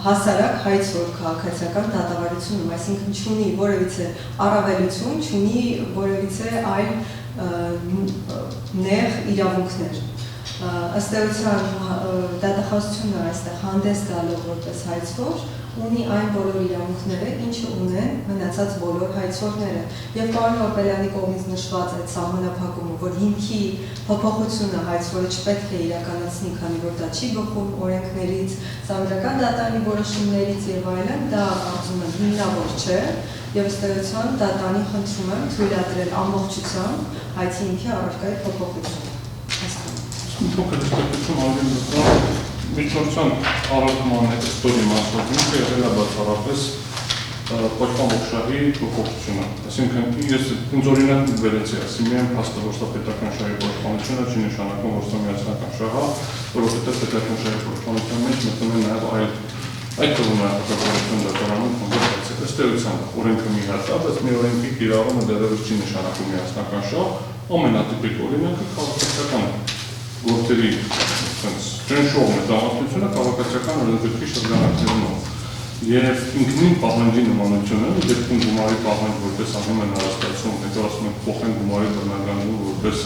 հասարակ հայցվոր քաղաքացիական դատավարությունում, այսինքն չունի որևիցե առավելություն, չունի որևիցե այլ նեղ իրավունքներ։ Ըստ էության դատախազությունը այստեղ հանդես գալով որպես հայցվոր ունի այն բոլոր իրավունքները, ինչը ունեն մնացած բոլոր հայցվորները։ Եվ պարոն Օրբելյանի կողմից նշված այդ սահմանափակումը, որ հիմքի փոփոխությունը հայցվորը չպետք է իրականացնի, քանի որ դա չի բխում օրենքներից, Սահմանադրական դատարանի որոշումներից եւ այլն, դա կարծում եմ հիմնավոր չէ, եւ ըստ էության դատարանի խնդրում եմ թույլատրել ամբողջությամբ հայցի հիմքի առարկայի փոփոխությունը։ Միջնորդության առարկման այդ ստորի մասնակցությունը եղել է բացառապես պաշտպանող շահի փոփոխությունը։ Այսինքն ես ինձ օրինակ վերեցի, ասի միայն փաստը, որ սա պետական շահի պաշտպանությունը չի նշանակում, որ սա միասնական շահ է, որովհետև պետական շահի պաշտպանության մեջ մտնում է նաև այդ թվում է հակակոռուպցիոն դատարանում կոնկրետ ըստ էության օրենքը մի հատ է, բայց մի օրենքի կիրառումը դեռևս չի նշանակում միասնական շահ, ամենատիպիկ օրինակը քաղաքացիական գործերի ճնշողն է դավաստությունը քաղաքացիական օրենսգրքի շրջանակներում եւ ինքնին պահանջի նմանությունը, դեպքում գումարի պահանջ որպես անում են հարստացում, հետո ասում են փոխեն գումարի բռնականություն որպես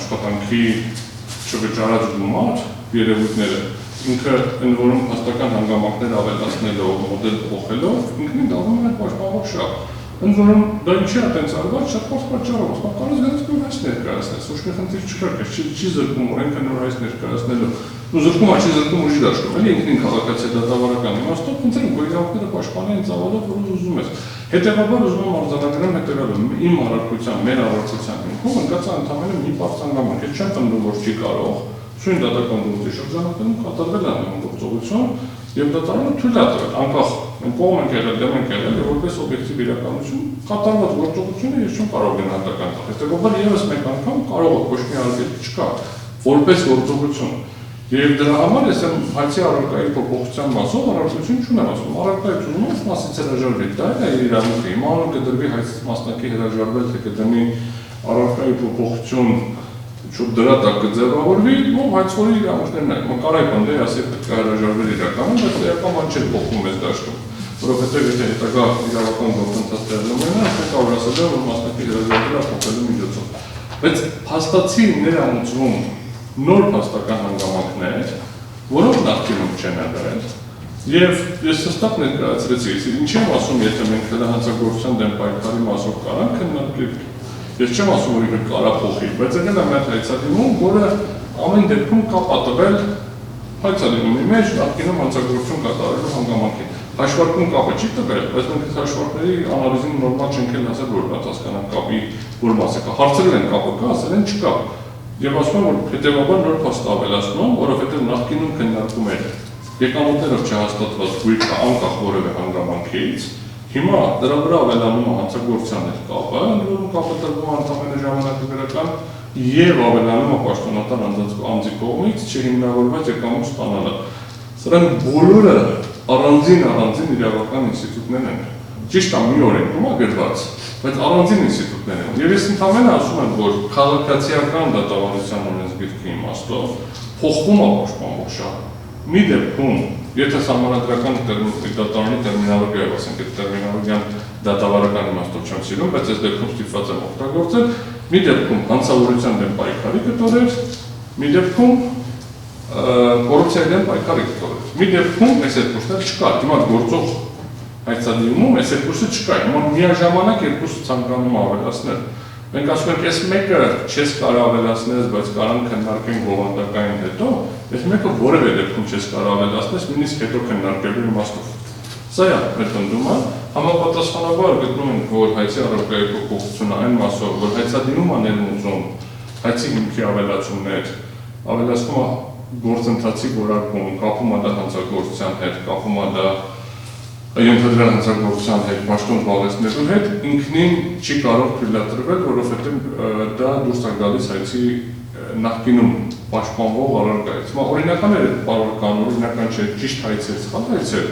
աշխատանքի չվճարած գումար երևույթները, ինքը ընդ որում հաստական հանգամանքներ ավելացնելով, մոդել փոխելով, ինքնին դառնում է պաշտպանող շահ։ Ընդ որում դա ինչի է այդպես արված, շատ բարձ պատճառով, կարող ես գնաց այս ներկայացնես, ոչ մի խնդիր չկա, չի զրկում օրենքը նոր այս ներկայացնելով, ու զրկում չի զրկում ուրիշ դաշտում, էլի ինքնին քաղաքացի դատավարական իմաստով, ընտրում, որ իրավունքները պաշտպանեն ծավալով, որ ուզում ես։ Հետևաբար ուզում եմ արձանագրեմ հետևյալը, իմ առարկության, մեր առարկության հիմքում ընկած է ընդամենը մի պարզ հանգամանք, ես չեմ պնդում, որ չի կարող, սույն դատական գործի շրջանակներում կատարվել է նման գործողություն, եւ դատարանը թույլատրել, անկախ մենք կողմ ենք եղել, դեմ ենք եղել, եւ որպես օբյեկտիվ իրականություն կատարված գործողությունը ես չեմ կարող գնահատական տալ։ Հետևաբար եւս մեկ անգամ կարող է ոչ մի արգելք չկա որպես գործողություն։ Եվ դրա համար ես եմ հայցի առարկայի փոփոխության մասով առարկություն չունեմ ասում։ Առարկայությունը ո՞նց մասից հրաժարվել, դա է իր իրավունքը։ Իմանալը կդրվի հայցի մասնակի հրաժարվել, թե կդնի առարկայի փոփոխություն շուտ դրա տակ կձևավորվի, ով հայցվորի իրավունքներն են։ Մկարայ պնդի, ասի պետք է հրաժարվել իրականում, բայց իրական բան չէ փոխվում այս դաշտում, որովհետև եթե հետագա իրավական գործընթաց տեղում է, ապա կարող ասել, որ մասնակի հրաժարվելը փոխելու միջոցով։ Բայց փաստացի ներամուծվում նոր փաստական հանգամանքներ, որոնք նախկինում չեն եղել, եւ ես հստակ ներկայացրեցի, ինչ եմ ասում, եթե մենք հանցագործության դեմ պայքարի մասով կարանք քննարկել, ես չեմ ասում, որ ինքը կարա փոխի, բայց եղել է մեր հայցադիմում, որը ամեն դեպքում կա պատվել հայցադիմումի մեջ նախկինում հանցագործություն կատարելու հանգամանքին։ Հաշվարկում կապը չի տվել, բայց մենք այս հաշվարկների անալիզին նորմալ չենք էլ ասել, որ նա հասկանանք կապի որ մասը կա։ Հարցրել են կապը կա, ասել են չկա։ Եվ ասում եմ, որ հետևաբար նոր փաստ ավելացնում, որովհետև նախկինում քննարկում էր եկամուտներով չհաստատված գույքը անկախ որևէ հանգամանքից, Հիմա դրա վրա ավելանում է հանցագործության հետ կապը, ընդ որում կապը տրվում ընդամենը ժամանակագրական եւ ավելանում է պաշտոնատար անձի կողմից չհիմնավորված եկամուտ ստանալը։ Սրանք բոլորը առանձին իրավական ինստիտուտներ են։ Ճիշտ է, մի օրենքում է գրված, բայց առանձին ինստիտուտներ են։ Եվ ես ընդամենը ասում եմ, որ քաղաքացիական դատավարության օրենսգիրքի իմաստով փոխվում է պաշտպանող շահը։ Մի դեպքում, եթե սահմանադրական դատարանի տերմինոլոգիայով, ասենք այդ տերմինոլոգիան դատավարական իմաստով չեմ սիրում, բայց այս դեպքում ստիպված եմ օգտագործել, մի դեպքում հանցավորության դեմ պայքարի կտորեր, մի դեպքում կոռուպցիայի դեմ պայքարի կտորեր։ Մի դեպքում այս երկուսները չկա, հիմա գործող հայցադիմում այս երկուսը չկա, հիմա միաժամանակ երկուսը ցանկանում ավելացնել։ Մենք ասում ենք, այս մեկը չես կարող ավելացնել, բայց կարող քննարկենք բովանդակային հետո, այս մեկը որևէ դեպքում չես կարող ավելացնել, նույնիսկ հետո քննարկելու իմաստով։ Սա է մեր ընդդումը, համապատասխանաբար գտնում ենք, որ հայցի առարկայի փոփոխությունը այն մասով, որ հայցադիմում աներմուծում, հայցի հիմքի ավելացումներ, ավելացնում է գործընթացի որակում, կապում է դա հանցագործության հետ, կապում է դա ենթադրյալ հանցագործության հետ, պաշտոն զբաղեցնելու հետ, ինքնին չի կարող թույլատրվել, որովհետև դա դուրս է գալիս հայցի նախկինում պաշտպանվող առարկայից։ Օրինական էր պարորական, օրինական չէ, ճիշտ հայց էր, սխալ հայց էր,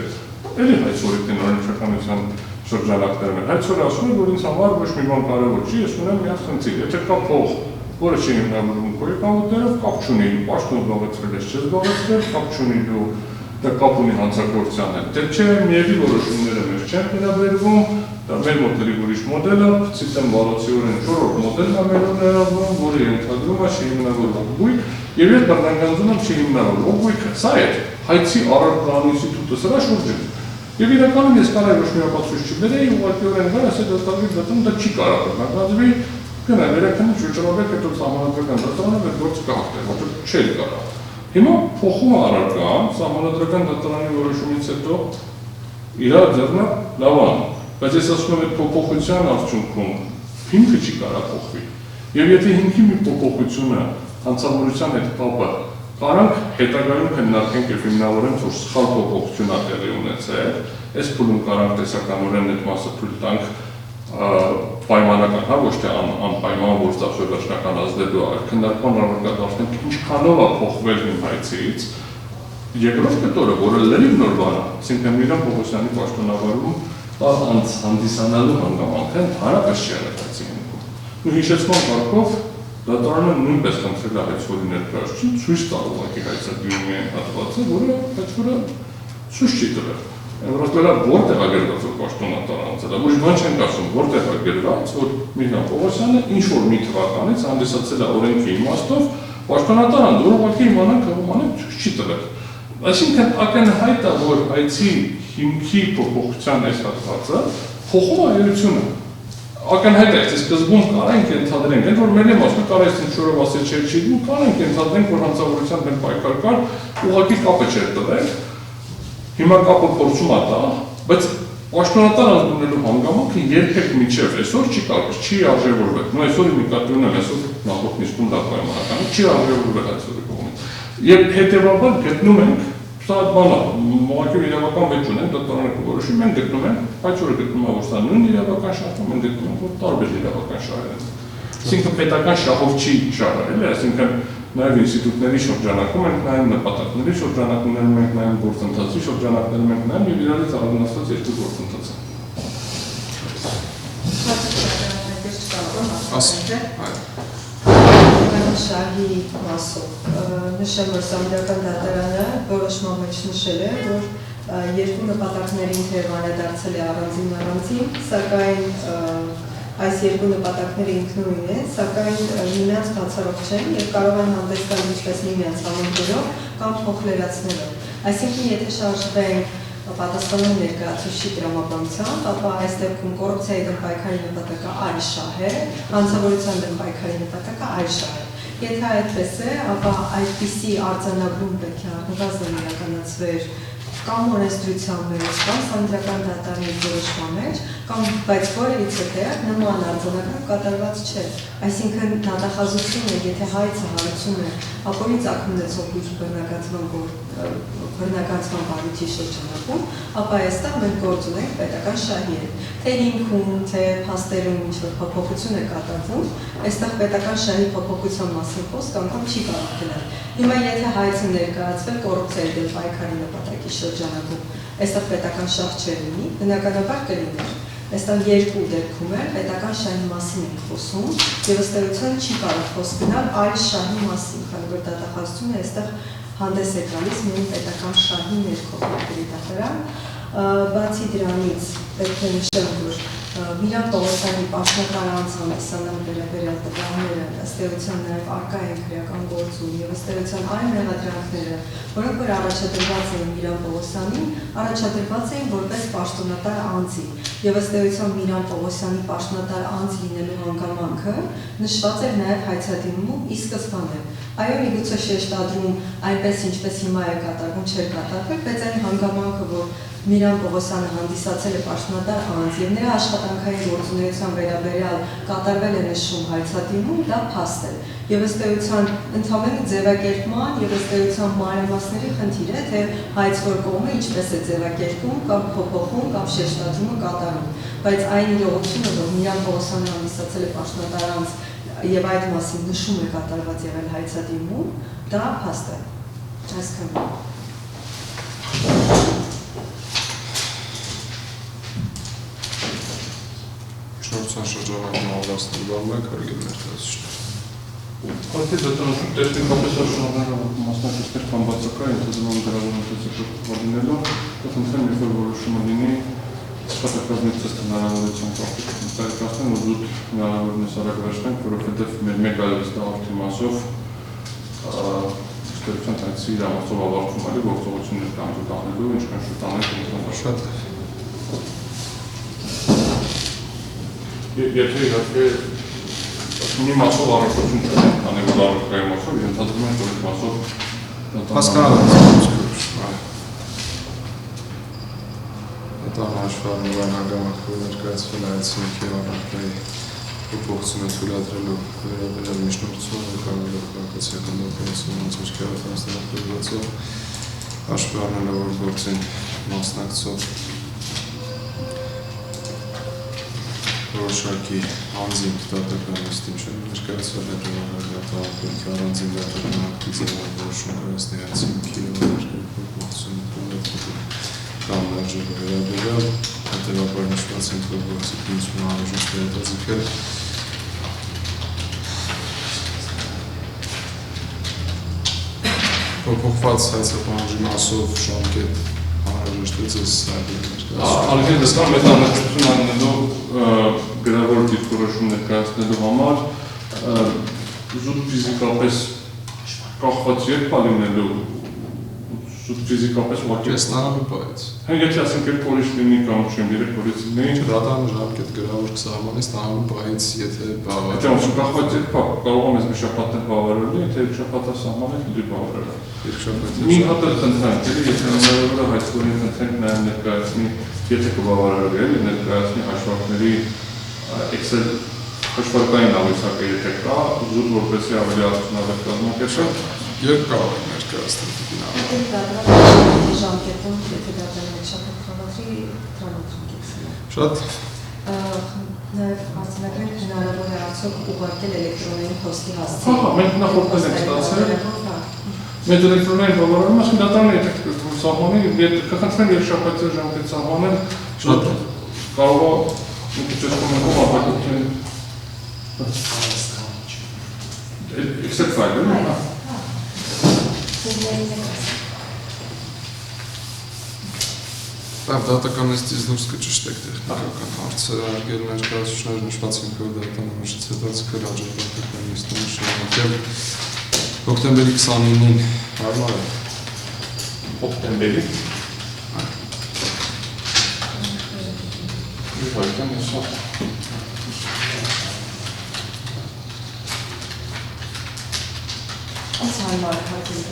էլի հայց օրենքն օրենսդրականության շրջանակներում են։ Հայցորը ասում է, որ ինձ համար ոչ մի բան կարևոր չի, ես ունեմ մի խնդիր, եթե կա փող, որը չի հիմնավորվում քո եկամուտներով, կապ չունի, պաշտոն զբաղեցրել ես, չես զբաղեցրել, կապ չունի դու դա կապ ունի հանցագործության հետ։ Դե չէ, միևնույն որոշումները մեր չեն վերաբերվում, դա մեր մոդելի ուրիշ մոդել է, ցիտեմ բալոցիորեն 4-րդ մոդելն է մեր ներառվում, որը ենթադրում է չհիմնավորվող գույք, եւ ես բռնագանձում եմ չհիմնավորվող գույքը։ Սա է հայցի առարկան ինստիտուտը սրա շուրջը։ Եվ իրականում ես կարող ոչ մի ապացույց չբերեի, ուղղակիորեն գա, ասել դատավորի դատում դա չի կարող բռնագանձվի, գնա վերականգնի շրջանառեք հետո սահմանադրական դատարանը այդ գործը կհաղթել, որտեղ չէր կարող։ Հիմա փոխում է առարկան, սահմանադրական դատարանի որոշումից հետո իր ձեռնը լավ անում, բայց ես ասում եմ այդ փոփոխության արդյունքում հիմքը չի կարող փոխվի։ Եվ եթե հիմքի մի փոփոխությունը հանցավորության հետ կապը կարանք հետագայում քննարկենք եւ հիմնավորենք, որ սխալ փոփոխություն է տեղի ունեցել, այս փուլում կարանք տեսականորեն այդ մասը թույլ տանք պայմանական, հա, ոչ թե անպայման գործածող վերջնական ազդելու, այլ քննարկման առարկա դարձնենք ինչքանով է փոխվել իմ հայցից։ Երկրորդ կտորը, որը լրիվ նոր բան է, այսինքն Միլան Պողոսյանի պաշտոնավարում անց հանդիսանալու հանգամանքը հարաբերս չի եղել հայցի հիմքում։ Ու հիշեցման կարգով դատարանը նույնպես խնդրել է հայցորի ներկայացուցիչ ցույց տալ ուղղակի հայցադիմի հատվածը, որը հայցորը ցույց չի տվել։ Որովհետև որտեղ է գրված որ պաշտոնատար անձը, ոչ բան չենք ասում, որտեղ է գրված, որ Միլան Պողոսյանը ինչ-որ մի թվականից հանդիսացել է օրենքի իմաստով, պաշտոնատար անձ, որ ուղղակի իմանանք հողմանը ցույց չի տվել։ Այսինքն ակնհայտ է, որ այցի հիմքի փոփոխության այս հատվածը փոխում է էությունը։ Ակնհայտ է, այս սկզբում կարանք ենթադրենք, որ մեր իմաստը կարես ինչ-որով ասել չի, կարանք ենթադրենք, որ հանցավորության դեմ պայքար կար, ուղղակի կապը չէր տվել։ Հիմա կապը փորձում է տա, բայց պաշտոնատար ազգունելու հանգամանքը երբեք միջև այսօր չի կարող, չի արժևորվել։ Նույն այսօր նկատի ունեմ, այսօր նախորդ նիստում դա պայմանական չի արժևորվել այսօրի կողմից։ Եվ հետևաբար գտնում ենք, սա բան է, ուղղակի իրավական վեճ ունենք, դատարանը որոշի, մենք գտնում ենք, այցորը գտնում է, որ սա նույն իրավական շահը, մենք գտնում ենք, որ տարբեր իրավական շահեր են։ Այսինքն պետական շահով չի շահել, այսինքն նաև ինստիտուտների շրջանակում ենք նայում, նպատակների շրջանակներում ենք նայում, գործընթացի շրջանակներում ենք նայում եւ իրարից առանձնացված երկու գործընթաց են։ Շահի մասով նշեմ, որ Սահմանադրական դատարանը որոշման մեջ նշել է, որ երկու նպատակներին թեև անդրադարձել է առանձին, սակայն այս երկու նպատակները ինքնուրույն են, սակայն միմյանց բացառող չեն եւ կարող են հանդես գալ ինչպես միմյանց համընկերով կամ փոխլերացնելով։ Այսինքն, եթե շարժվենք պատասխանատու ներկայացուցիչի տրամաբանությամբ, ապա այս դեպքում կոռուպցիայի դեմ պայքարի նպատակը այլ շահ է, հանցավորության դեմ պայքարի նպատակը այլ շահ է։ Եթե այդպես է, ապա այդպիսի արձանագրում պետք է առնվազն իրականացվեր կամ օրենսդրության մեջ, կամ սանդրական դատարանի որոշման մեջ, կամ բայց որևիցե տեղ նման արձանագրում կատարված չէ։ Այսինքն դատախազությունը, եթե հայցը հարուցում է ապօրինի ծագում ունեցող լուրջ բռնականացման բարույթի շրջանակում, ապա այստեղ մենք գործ ունենք պետական շահի հետ։ Թե հիմքում, թե փաստերում ինչ-որ փոփոխություն է կատարվում, այստեղ պետական շահի փոփոխության մասին խոսք անգամ չի կարող գնալ։ Հիմա եթե հայցը ներկայացվել կոռուպցիայի դեմ պայքարի նպատակի շրջանակում, այստեղ պետական շահ չլինի, բնականաբար կլիներ։ Այստեղ երկու դեպքում է պետական շահի մասին ենք խոսում, եւ ըստ էության չի կարող խոսք գնալ այլ շահի մասին, քանի որ դատախազությունը այստեղ հանդես է գալիս միայն պետական շահի ներքո երկրի դատարան։ Բացի դրանից պետք է նշել, որ Միրան Պողոսյանի պաշտոնական հանդիսանալու վերաբերյալ տվյալները ըստ էության նաև արկա են քրեական գործում եւ ըստ էության այն մեղադրանքները, որոնք որ առաջադրված էին Միրան Պողոսյանին, առաջադրված էին որպես պաշտոնատար անձի եւ ըստ էության Միրան Պողոսյանի պաշտոնատար անձ լինելու հանգամանքը նշված էր նաև հայցադիմում ի սկզբանե։ Այո, միգուցե շեշտադրում այնպես ինչպես հիմա է կատարվում, չէր կատարվել, բայց այն հանգամանքը, որ Միրան Պողոսյանը հանդիսացել է պաշտոնատար անձ եւ նրա աշխատանքային գործունեության վերաբերյալ կատարվել է նշում հայցադիմում, դա փաստ է։ Եվ ըստ էության ընդհանրապես ձևակերպման եւ ըստ էության մանրամասների խնդիր է, թե հայցվոր կողմը ինչպես է ձևակերպում կամ փոփոխում կամ շեշտադրումը կատարում։ Բայց այն իրողությունը, որ Միրան Պողոսյանը հանդիսացել է պաշտոնատար անձ եւ այդ մասին նշում է կատարված եղել հայցադիմում, դա փաստ է։ Այսքան։ Շնորհքան շրջանակում ավելացնել բառը կարելի ներկայացնել։ Արդեն դատարանում տեխնիկապես շնորհակալ մասնակիցներ կամ բացակայ ընդդիմում գրավորում տեսակետվարինելով, կխնդրեմ երբ որ որոշումը լինի, սպատակազմից հնարավորություն կապիտալացնեն ու զուտ հնարավորինս արագացնենք, որովհետև մեր մեկ այլևս դահարդի մասով ստերության այցի իրավացով ավարտվում է գործողություններ կանջուտ անելու, ինչքան շուտ անենք Շատ Եթե իհարկե մի մասով առողջություն չունենք, քանի որ առողջայի մասով ենթադրում ենք, որ այդ մասով հասկանալի Դա հաշվառնովան հանգամանքով ներկայացվել այցինք և առողջայի փոփոխությունը թույլատրելու վերաբերյալ միջնորդությունը կարելի քաղաքացիական դատարանության անցուշքի ավարտանստերապետվածով հաշվի առնելով որ գործին մասնակցող որոշակի անձին դատական նիստին չեն ներկայացվել հետևաբար առանձին դատական ակտի ձևավորում կայացնի այցինքի և առողջայի փոփոխությունը թույլատրելու կամ ներժելու վերաբերյալ հետևաբար նշված ենք, որ գործի քննությունը անհրաժեշտ է հետաձգել փոփոխված հայցապահանջի մասով ժամկետ անհրաժեշտ է ձեզ Ալգեն դեսկան մեծամեծություն անելու գրավոր դիրքորոշում ներկայացնելու համար զուտ ֆիզիկապես կախված երբ լինելու զուտ ֆիզիկապես ուղղակի ստանալուպայից Եթե ասենք երբ օրից լինի կամ չեմ երեք օրից լինի Դատարան ժամկետ գրավոր կսահմանի ստանալուպայից եթե բավարար Եթե ոնց կախված երբ կարող եմ ես մի շաբաթներ բավարարել եթե շաբաթը սահմանել դի բավարարել Մի հատ էլ խնդրանք եթե հնարավոր է հայցքորին խնդրանք նաև ներկայացնի եթե կբավարարվի էլի ներկայացնի հաշվարկների Excel հաշվարկային աղյուսակը եթե կա զուտ որպեսզի ավելի արդյունավետ կազմակերպել Երբ կարող եք ներկայացնել դիպին Դատարանի ժամկետում, եթե դատարանը շաբաթ խավատրի, տրամադրենք Շատ Նաև արձանագրենք հնարավոր է արդյոք ուղարկել էլեկտրոնային փոստի հասցի Մենք նախորդել ենք ստացել Մենք էլեկտրոնային բավարարում ասում դատարանը եթե սահմանի կխնդրեմ երբ շաբաթի ժամկետ սահմանել Շատ կարող է մի քիչ կոմենտով ապակոպտեն Excel file Դատական նիստից դուրս կճշտեք տեխնիկական հարցերը արգել ներկայացուցիչներ նշված ենք որ դատարանից հետաձգել աջակցական նիստին շարունակել հոկտեմբերի 29-ին հարմար է հոկտեմբերի Իհարկե նշած Այս հարմար հատիկ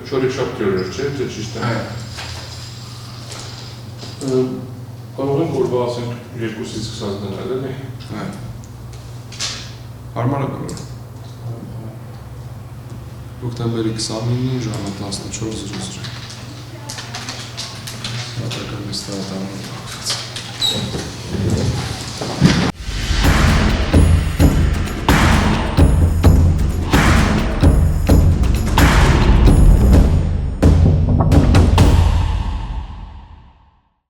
չորեքշաբթի օրեր չէ, թե ճիշտ է։ Կարող ենք օրվա ասենք 2-ից 20 դնել, էլի։ Հարմար է բոլոր։ Հոկտեմբերի 29-ին ժամը 14:00։ Սրատական նստավատարում։